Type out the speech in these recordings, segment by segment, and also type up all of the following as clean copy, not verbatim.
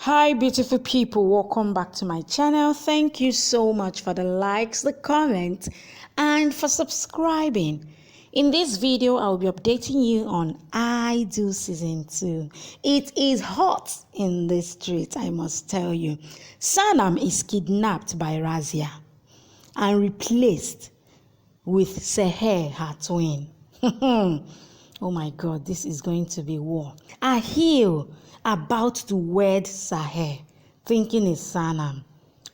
Hi beautiful people, welcome back to my channel. Thank you so much for the likes, the comments, and for subscribing. In this video, I'll be updating you on Ahil season 2. It is hot in the street, I must tell you. Sanam is kidnapped by Razia and replaced with Seher, her twin. Oh my God, this is going to be war. Ahil about to wed Seher, thinking it's Sanam.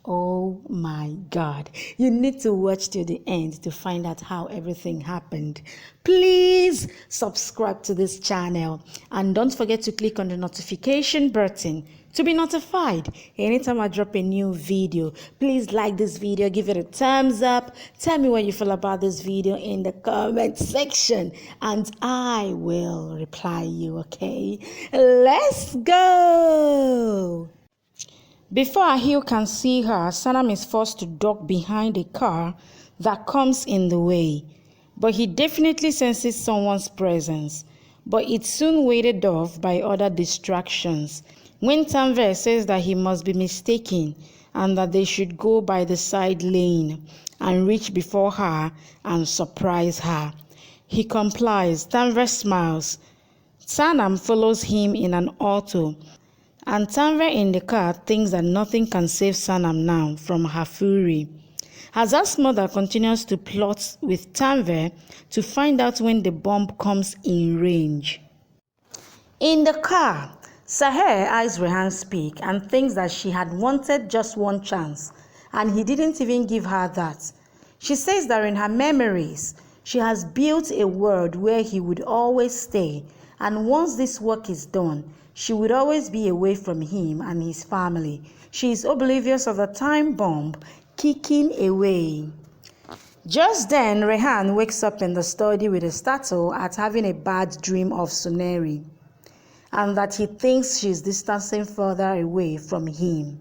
Oh my God. You need to watch till the end to find out how everything happened. Please subscribe to this channel and don't forget to click on the notification button to be notified anytime I drop a new video. Please like this video, give it a thumbs up, tell me what you feel about this video in the comment section and I will reply you, okay? Let's go! Before Ahil can see her, Sanam is forced to duck behind a car that comes in the way. But he definitely senses someone's presence. But it's soon warded off by other distractions. When Tanveer says that he must be mistaken and that they should go by the side lane and reach before her and surprise her, he complies. Tanveer smiles. Sanam follows him in an auto. And Tanveer in the car thinks that nothing can save Sanam now from her fury. Hazar's mother continues to plot with Tanveer to find out when the bomb comes in range. In the car, Seher eyes Rehan speak and thinks that she had wanted just one chance, and he didn't even give her that. She says that in her memories, she has built a world where he would always stay, and once this work is done, she would always be away from him and his family. She is oblivious of the time bomb kicking away. Just then, Rehan wakes up in the study with a startle at having a bad dream of Suneri, and that he thinks she's distancing further away from him,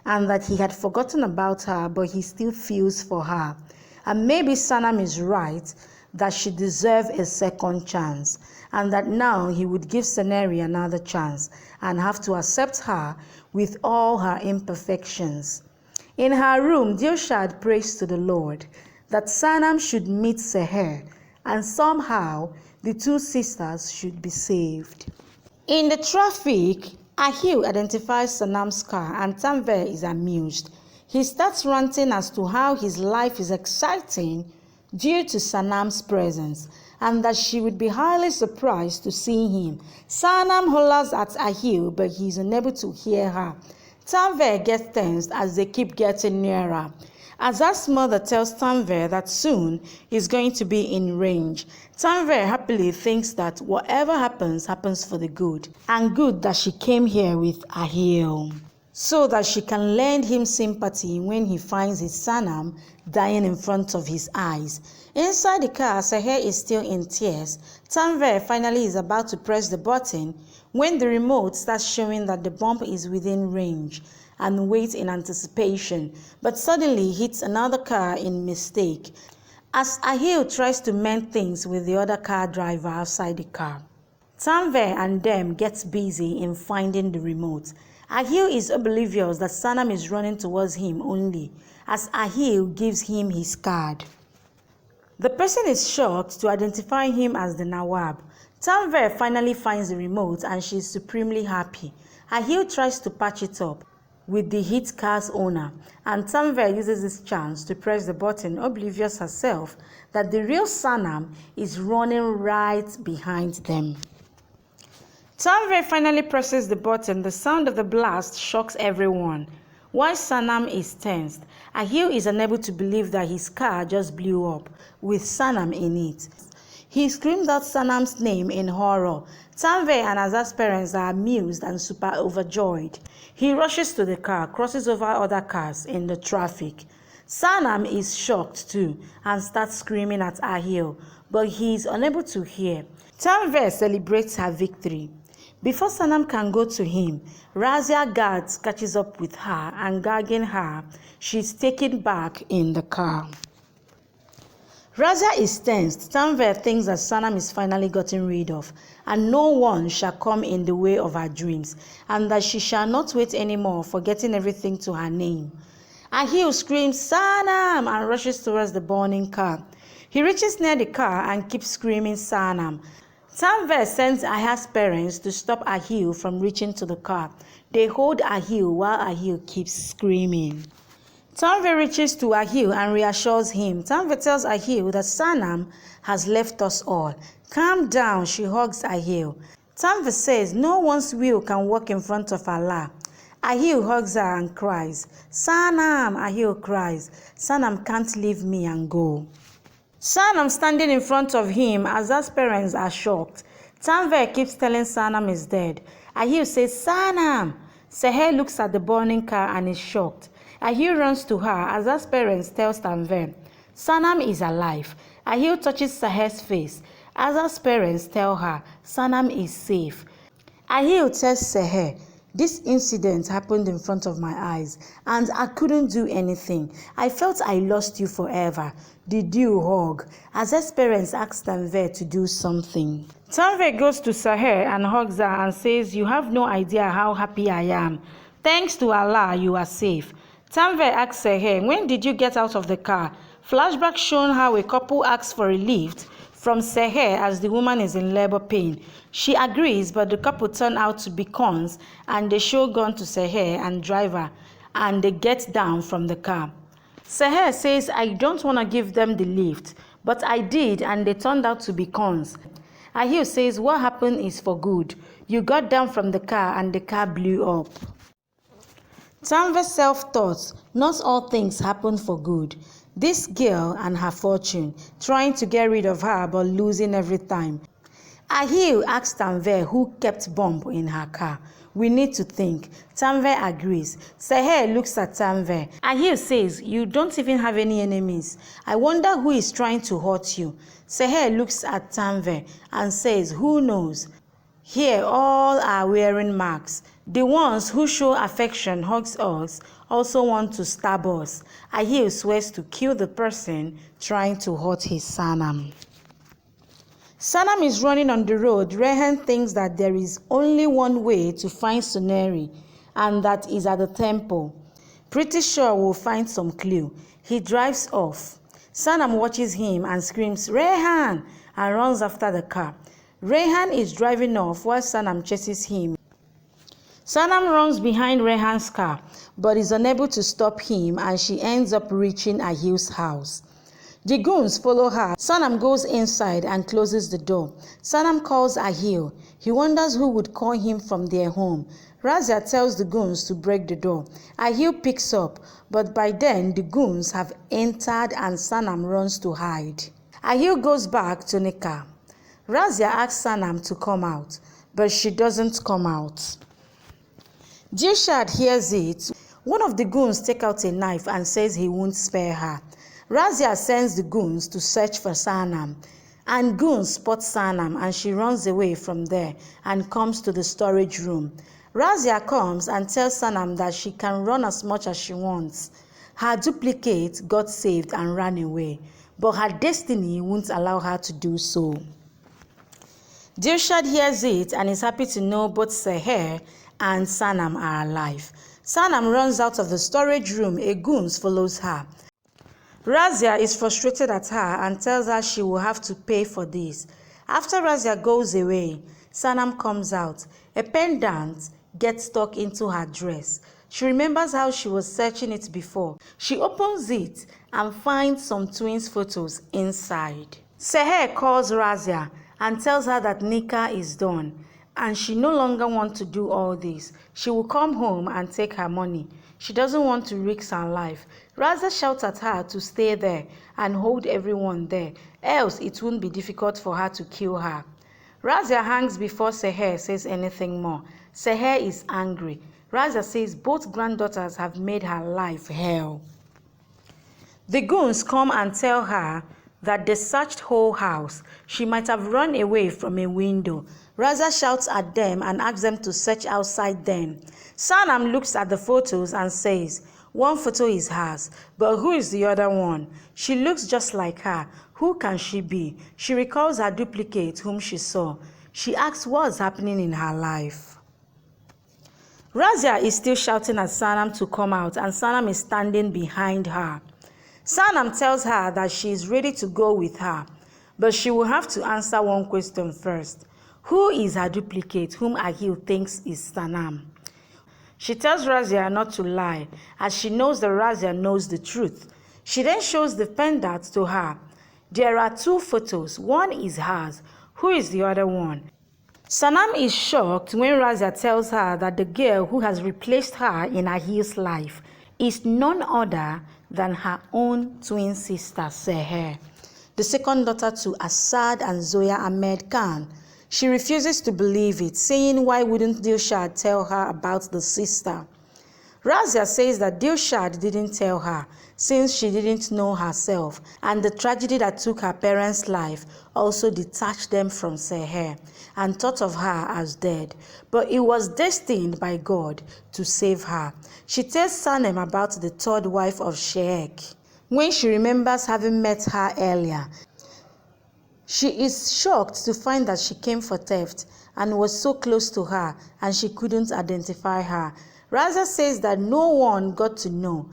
and that he had forgotten about her, but he still feels for her. And maybe Sanam is right that she deserves a second chance, and that now he would give Suneri another chance and have to accept her with all her imperfections. In her room, Dilshad prays to the Lord that Sanam should meet Seher, and somehow the two sisters should be saved. In the traffic, Ahil identifies Sanam's car and Tanveer is amused. He starts ranting as to how his life is exciting due to Sanam's presence and that she would be highly surprised to see him. Sanam hollers at Ahil, but he is unable to hear her. Tanveer gets tensed as they keep getting nearer. Azaz's mother tells Tanveer that soon he's going to be in range. Tanveer happily thinks that whatever happens, happens for the good, and good that she came here with Ahil, so that she can lend him sympathy when he finds his Sanam dying in front of his eyes. Inside the car, Seher is still in tears. Tanveer finally is about to press the button when the remote starts showing that the bomb is within range, and waits in anticipation, but suddenly hits another car in mistake as Ahil tries to mend things with the other car driver outside the car. Tanveer and them gets busy in finding the remote. Ahil is oblivious that Sanam is running towards him only as Ahil gives him his card. The person is shocked to identify him as the Nawab. Tanveer finally finds the remote and she is supremely happy. Ahil tries to patch it up with the hit car's owner, and Tanveer uses this chance to press the button, oblivious herself that the real Sanam is running right behind them. Tanveer finally presses the button. The sound of the blast shocks everyone. While Sanam is tensed, Ahil is unable to believe that his car just blew up with Sanam in it. He screams out Sanam's name in horror. Tanveer and Azaz's parents are amused and super overjoyed. He rushes to the car, crosses over other cars in the traffic. Sanam is shocked too and starts screaming at Ahil, but he is unable to hear. Tanveer celebrates her victory. Before Sanam can go to him, Razia guards catches up with her and gagging her, she's taken back in the car. Razia is tensed. Tanveer thinks that Sanam is finally gotten rid of, and no one shall come in the way of her dreams, and that she shall not wait anymore, forgetting everything to her name. Ahil screams, Sanam, and rushes towards the burning car. He reaches near the car and keeps screaming, Sanam. Tanveer sends Ahil's parents to stop Ahil from reaching to the car. They hold Ahil while Ahil keeps screaming. Tanveer reaches to Ahil and reassures him. Tanveer tells Ahil that Sanam has left us all. Calm down, she hugs Ahil. Tanveer says no one's will can walk in front of Allah. Ahil hugs her and cries. Sanam, Ahil cries. Sanam can't leave me and go. Sanam standing in front of him, Azaz's parents are shocked. Tanveer keeps telling Sanam is dead. Ahil says, Sanam! Seher looks at the burning car and is shocked. Ahil runs to her. Azaz's parents tells Tanveer, Sanam is alive. Ahil touches Seher's face. Azaz's parents tell her, Sanam is safe. Ahil tells Seher, this incident happened in front of my eyes, and I couldn't do anything. I felt I lost you forever. Did you hug? Azaz's parents asked Tanveer to do something. Tanveer goes to Seher and hugs her and says, you have no idea how happy I am. Thanks to Allah, you are safe. Tanveer asks Seher, when did you get out of the car? Flashback shown how a couple asks for a lift from Seher as the woman is in labor pain. She agrees, but the couple turn out to be cons and they show gun to Seher and driver, and they get down from the car. Seher says, I don't want to give them the lift, but I did and they turned out to be cons. Ahil says, what happened is for good. You got down from the car and the car blew up. Tanveer's self-thought, not all things happen for good. This girl and her fortune, trying to get rid of her but losing every time. Ahil asks Tanveer who kept bomb in her car. We need to think. Tanveer agrees. Seher looks at Tanveer. Ahil says, you don't even have any enemies. I wonder who is trying to hurt you. Seher looks at Tanveer and says, who knows? Here all are wearing marks. The ones who show affection, hugs us, also want to stab us. Ahil swears to kill the person trying to hurt his Sanam. Sanam is running on the road. Rehan thinks that there is only one way to find Suneri, and that is at the temple. Pretty sure we'll find some clue. He drives off. Sanam watches him and screams, Rehan, and runs after the car. Rehan is driving off while Sanam chases him. Sanam runs behind Rehan's car, but is unable to stop him, and she ends up reaching Ahil's house. The goons follow her. Sanam goes inside and closes the door. Sanam calls Ahil. He wonders who would call him from their home. Razia tells the goons to break the door. Ahil picks up, but by then the goons have entered and Sanam runs to hide. Ahil goes back to Nika. Razia asks Sanam to come out, but she doesn't come out. Dilshad hears it. One of the goons takes out a knife and says he won't spare her. Razia sends the goons to search for Sanam, and goons spot Sanam and she runs away from there and comes to the storage room. Razia comes and tells Sanam that she can run as much as she wants. Her duplicate got saved and ran away, but her destiny won't allow her to do so. Dilshad hears it and is happy to know both Seher and Sanam are alive. Sanam runs out of the storage room. A goons follows her. Razia is frustrated at her and tells her she will have to pay for this. After Razia goes away, Sanam comes out. A pendant gets stuck into her dress. She remembers how she was searching it before. She opens it and finds some twins' photos inside. Seher calls Razia and tells her that Nikah is done and she no longer wants to do all this. She will come home and take her money. She doesn't want to risk her life. Razia shouts at her to stay there and hold everyone there, else it won't be difficult for her to kill her. Razia hangs before Seher says anything more. Seher is angry. Razia says both granddaughters have made her life hell. The goons come and tell her that they searched whole house. She might have run away from a window. Razia shouts at them and asks them to search outside then. Sanam looks at the photos and says, One photo is hers, but who is the other one? She looks just like her. Who can she be? She recalls her duplicate whom she saw. She asks what's happening in her life. Razia is still shouting at Sanam to come out, and Sanam is standing behind her. Sanam tells her that she is ready to go with her, but she will have to answer one question first. Who is her duplicate whom Ahil thinks is Sanam? She tells Razia not to lie, as she knows that Razia knows the truth. She then shows the pendant to her. There are two photos. One is hers. Who is the other one? Sanam is shocked when Razia tells her that the girl who has replaced her in Ahil's life is none other than her own twin sister, Seher, the second daughter to Asad and Zoya Ahmed Khan. She refuses to believe it, saying why wouldn't Dilshad tell her about the sister? Razia says that Dilshad didn't tell her since she didn't know herself, and the tragedy that took her parents' life also detached them from Seher and thought of her as dead. But it was destined by God to save her. She tells Sanam about the third wife of Sheikh when she remembers having met her earlier. She is shocked to find that she came for theft and was so close to her and she couldn't identify her. Razia says that no one got to know,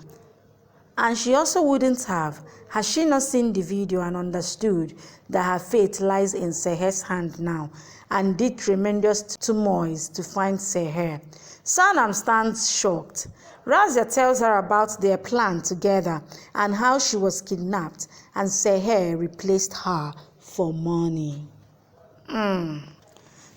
and she also wouldn't have had she not seen the video and understood that her fate lies in Seher's hand now, and did tremendous turmoils to find Seher. Sanam stands shocked. Razia tells her about their plan together and how she was kidnapped and Seher replaced her for money.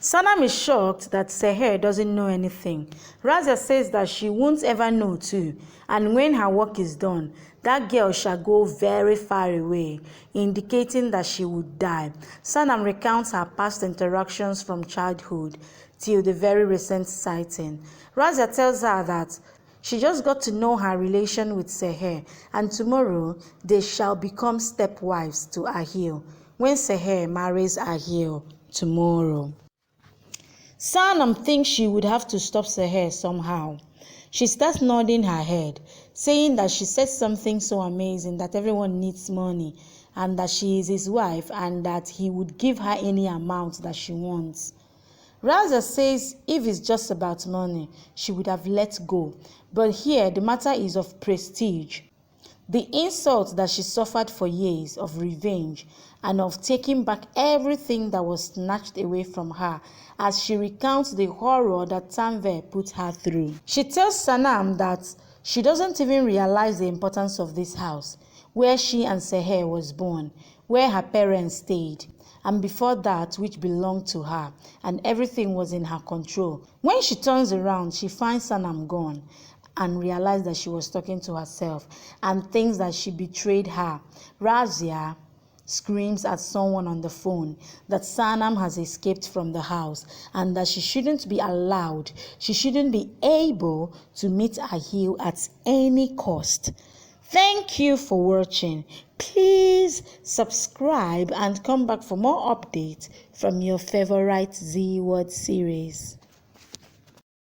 Sanam is shocked that Seher doesn't know anything. Razia says that she won't ever know too, and when her work is done, that girl shall go very far away, indicating that she would die. Sanam recounts her past interactions from childhood till the very recent sighting. Razia tells her that she just got to know her relation with Seher, and tomorrow they shall become stepwives to Ahil when Seher marries Ahil tomorrow. Sanam thinks she would have to stop Seher somehow. She starts nodding her head, saying that she said something so amazing that everyone needs money and that she is his wife and that he would give her any amount that she wants. Razia says if it's just about money, she would have let go. But here the matter is of prestige. The insult that she suffered for years of revenge and of taking back everything that was snatched away from her, as she recounts the horror that Tanveer put her through. She tells Sanam that she doesn't even realize the importance of this house, where she and Seher was born, where her parents stayed, and before that which belonged to her, and everything was in her control. When she turns around, she finds Sanam gone and realized that she was talking to herself and thinks that she betrayed her. Razia screams at someone on the phone that Sanam has escaped from the house and that she shouldn't be allowed, she shouldn't be able to meet Ahil at any cost. Thank you for watching. Please subscribe and come back for more updates from your favorite Z Word series.